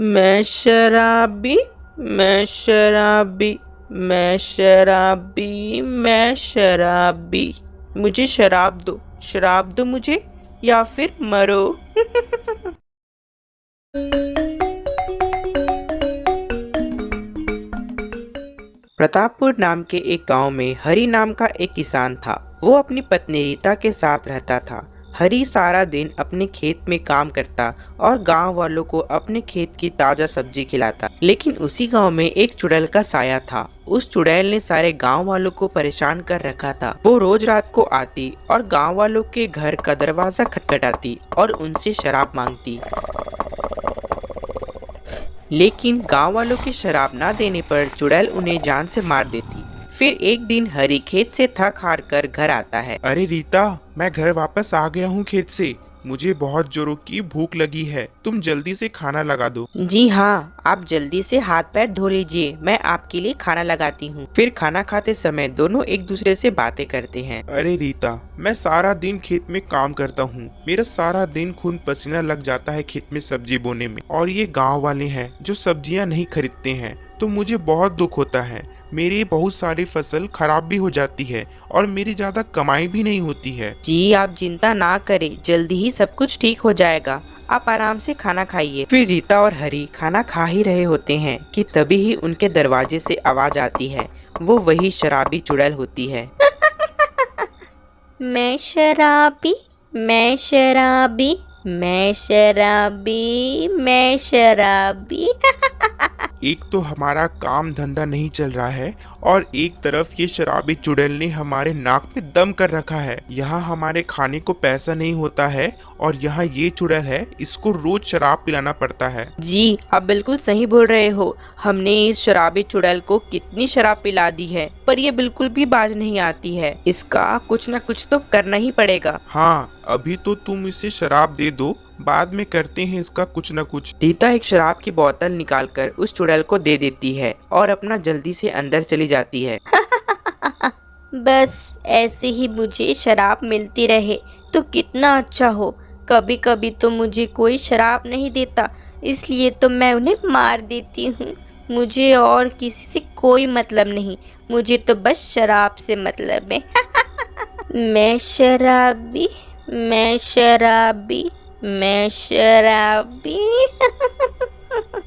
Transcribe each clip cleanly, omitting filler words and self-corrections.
मैं शराबी, मैं शराबी, मैं शराबी, मैं शराबी। मुझे शराब दो मुझे, या फिर मरो। प्रतापपुर नाम के एक गांव में हरि नाम का एक किसान था। वो अपनी पत्नी रीता के साथ रहता था। हरि सारा दिन अपने खेत में काम करता और गांव वालों को अपने खेत की ताजा सब्जी खिलाता। लेकिन उसी गांव में एक चुड़ैल का साया था। उस चुड़ैल ने सारे गांव वालों को परेशान कर रखा था। वो रोज रात को आती और गांव वालों के घर का दरवाजा खटखटाती और उनसे शराब मांगती। लेकिन गांव वालों की शराब ना देने पर चुड़ैल उन्हें जान से मार देती। फिर एक दिन हरि खेत से थक हार कर घर आता है। अरे रीता, मैं घर वापस आ गया हूँ खेत से। मुझे बहुत जोरों की भूख लगी है, तुम जल्दी से खाना लगा दो। जी हाँ, आप जल्दी से हाथ पैर धो लीजिए, मैं आपके लिए खाना लगाती हूँ। फिर खाना खाते समय दोनों एक दूसरे से बातें करते हैं। अरे रीता, मैं सारा दिन खेत में काम करता हूँ। मेरा सारा दिन खून पसीना लग जाता है खेत में सब्जी बोने में। और ये गांव वाले हैं जो सब्जियां नहीं खरीदते हैं, तो मुझे बहुत दुख होता है। मेरी बहुत सारी फसल खराब भी हो जाती है और मेरी ज्यादा कमाई भी नहीं होती है। जी आप चिंता ना करें, जल्दी ही सब कुछ ठीक हो जाएगा। आप आराम से खाना खाइए। फिर रीता और हरि खाना खा ही रहे होते हैं कि तभी ही उनके दरवाजे से आवाज आती है। वो वही शराबी चुड़ैल होती है। मैं शराबी, मैं शराबी, मैं शराबी, मैं शराबी। एक तो हमारा काम धंधा नहीं चल रहा है और एक तरफ ये शराबी चुड़ैल ने हमारे नाक में दम कर रखा है। यहाँ हमारे खाने को पैसा नहीं होता है और यहाँ ये चुड़ैल है, इसको रोज शराब पिलाना पड़ता है। जी आप बिल्कुल सही बोल रहे हो। हमने इस शराबी चुड़ैल को कितनी शराब पिला दी है, पर ये बिल्कुल भी बाज नहीं आती है। इसका कुछ न कुछ तो करना ही पड़ेगा। हाँ, अभी तो तुम इसे शराब दे दो, बाद में करते हैं इसका कुछ न कुछ। रीता एक शराब की बोतल निकालकर उस चुड़ैल को दे देती है और अपना जल्दी से अंदर चली जाती है। बस ऐसे ही मुझे शराब मिलती रहे तो कितना अच्छा हो। कभी कभी तो मुझे कोई शराब नहीं देता, इसलिए तो मैं उन्हें मार देती हूँ। मुझे और किसी से कोई मतलब नहीं, मुझे तो बस शराब से मतलब है। मैं शराबी, मैं शराबी, मैं शराबी।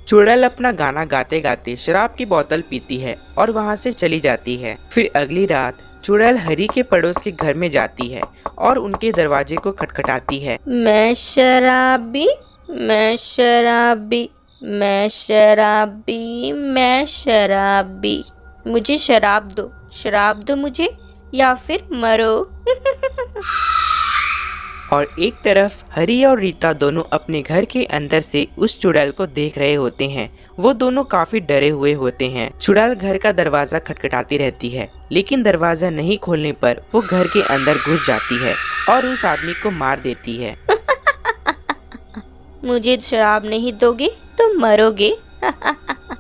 चुड़ैल अपना गाना गाते गाते शराब की बोतल पीती है और वहाँ से चली जाती है। फिर अगली रात चुड़ैल हरि के पड़ोस के घर में जाती है और उनके दरवाजे को खटखटाती है। मैं शराबी, मैं शराबी, मैं शराबी, मैं शराबी। मुझे शराब दो मुझे, या फिर मरो। और एक तरफ हरि और रीता दोनों अपने घर के अंदर से उस चुड़ैल को देख रहे होते हैं। वो दोनों काफी डरे हुए होते हैं। चुड़ैल घर का दरवाजा खटखटाती रहती है, लेकिन दरवाजा नहीं खोलने पर वो घर के अंदर घुस जाती है और उस आदमी को मार देती है। मुझे शराब नहीं दोगे तो मरोगे।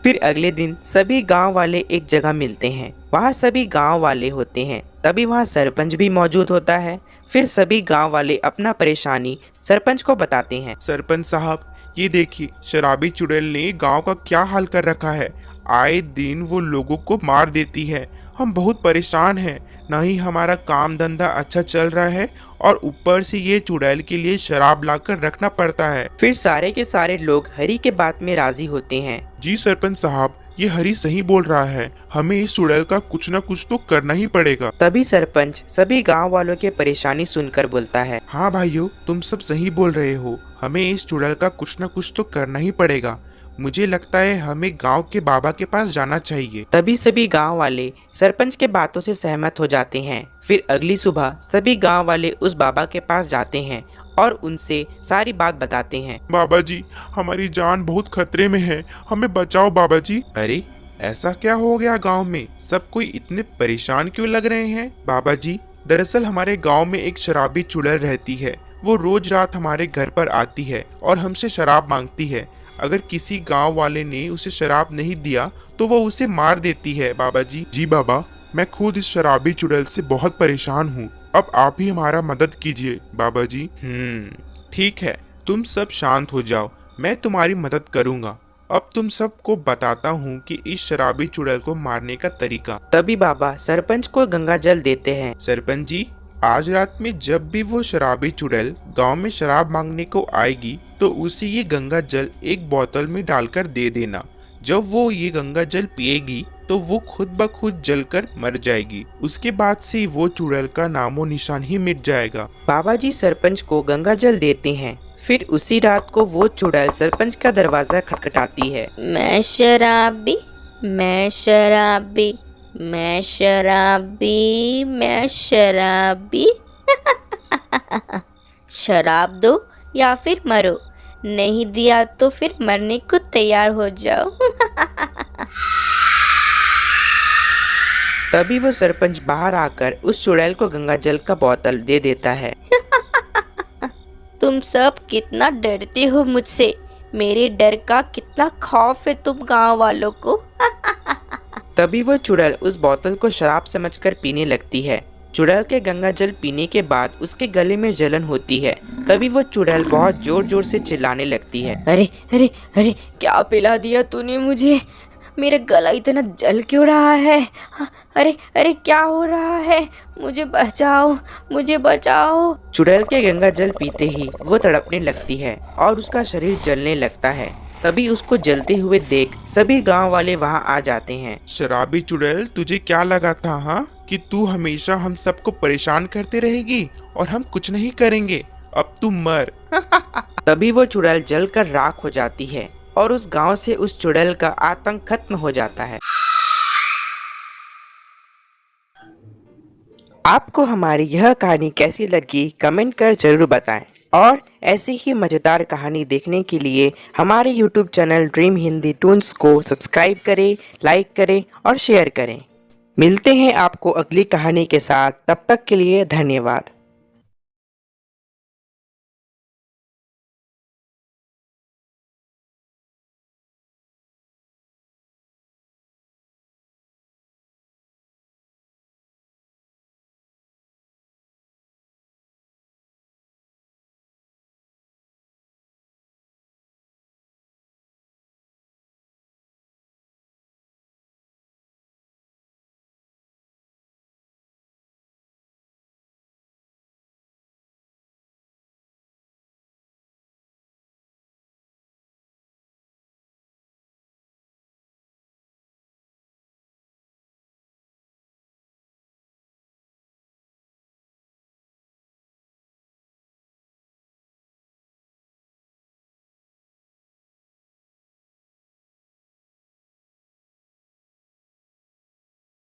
फिर अगले दिन सभी गांव वाले एक जगह मिलते हैं। वहाँ सभी गांव वाले होते हैं। तभी वहाँ सरपंच भी मौजूद होता है। फिर सभी गांव वाले अपना परेशानी सरपंच को बताते हैं। सरपंच साहब, ये देखिए, शराबी चुड़ैल ने गांव का क्या हाल कर रखा है। आए दिन वो लोगों को मार देती है। हम बहुत परेशान हैं, न ही हमारा काम धंधा अच्छा चल रहा है और ऊपर से ये चुड़ैल के लिए शराब लाकर रखना पड़ता है। फिर सारे के सारे लोग हरि के बात में राजी होते हैं। जी सरपंच साहब, ये हरी सही बोल रहा है। हमें इस चुड़ैल का कुछ न कुछ तो करना ही पड़ेगा। तभी सरपंच सभी गांव वालों के परेशानी सुनकर बोलता है। हाँ भाइयों, तुम सब सही बोल रहे हो। हमें इस चुड़ैल का कुछ न कुछ तो करना ही पड़ेगा। मुझे लगता है हमें गांव के बाबा के पास जाना चाहिए। तभी सभी गांव वाले सरपंच के बातों से सहमत हो जाते हैं। फिर अगली सुबह सभी गांव वाले उस बाबा के पास जाते हैं और उनसे सारी बात बताते हैं। बाबा जी, हमारी जान बहुत खतरे में है, हमें बचाओ बाबा जी। अरे, ऐसा क्या हो गया गांव में? सब कोई इतने परेशान क्यों लग रहे हैं? बाबा जी, दरअसल हमारे गांव में एक शराबी चुड़ैल रहती है। वो रोज रात हमारे घर पर आती है और हमसे शराब मांगती है। अगर किसी गांव वाले ने उसे शराब नहीं दिया तो वो उसे मार देती है बाबा जी। जी बाबा, मैं खुद इस शराबी चुड़ैल से बहुत परेशान हूँ। अब आप ही हमारा मदद कीजिए बाबा जी। ठीक है, तुम सब शांत हो जाओ, मैं तुम्हारी मदद करूँगा। अब तुम सबको बताता हूँ कि इस शराबी चुड़ैल को मारने का तरीका। तभी बाबा सरपंच को गंगा जल देते हैं। सरपंच जी, आज रात में जब भी वो शराबी चुड़ैल गांव में शराब मांगने को आएगी तो उसे ये गंगा जल एक बोतल में डालकर दे देना। जब वो ये गंगा जल पिएगी तो वो खुद ब खुद जलकर मर जाएगी। उसके बाद से वो चुड़ैल का नामो निशान ही मिट जाएगा। बाबा जी सरपंच को गंगा जल देते हैं। फिर उसी रात को वो चुड़ैल सरपंच का दरवाजा खटखटाती है। मैं शराबी, मैं शराबी, मैं शराबी, मैं शराबी। शराब दो या फिर मरो, नहीं दिया तो फिर मरने को तैयार हो जाओ। तभी वो सरपंच बाहर आकर उस चुड़ैल को गंगा जल का बोतल दे देता है। तुम सब कितना डरते हो मुझसे, मेरे डर का कितना खौफ है तुम गांव वालों को। तभी वो चुड़ैल उस बोतल को शराब समझकर पीने लगती है। चुड़ैल के गंगा जल पीने के बाद उसके गले में जलन होती है। तभी वो चुड़ैल बहुत जोर जोर से चिल्लाने लगती है। अरे अरे अरे, क्या पिला दिया तूने मुझे, मेरा गला इतना जल क्यों रहा है। अरे अरे, क्या हो रहा है, मुझे बचाओ, मुझे बचाओ। चुड़ैल के गंगा जल पीते ही वो तड़पने लगती है और उसका शरीर जलने लगता है। तभी उसको जलते हुए देख सभी गांव वाले वहां आ जाते हैं। शराबी चुड़ैल, तुझे क्या लगा था हाँ कि तू हमेशा हम सबको परेशान करते रहेगी और हम कुछ नहीं करेंगे। अब तू मर। तभी वो चुड़ैल जलकर राख हो जाती है और उस गांव से उस चुड़ैल का आतंक खत्म हो जाता है। आपको हमारी यह कहानी कैसी लगी कमेंट कर जरूर बताएं और ऐसी ही मज़ेदार कहानी देखने के लिए हमारे YouTube channel dream Hindi Toons को सब्सक्राइब करें, लाइक करें और शेयर करें। मिलते हैं आपको अगली कहानी के साथ, तब तक के लिए धन्यवाद।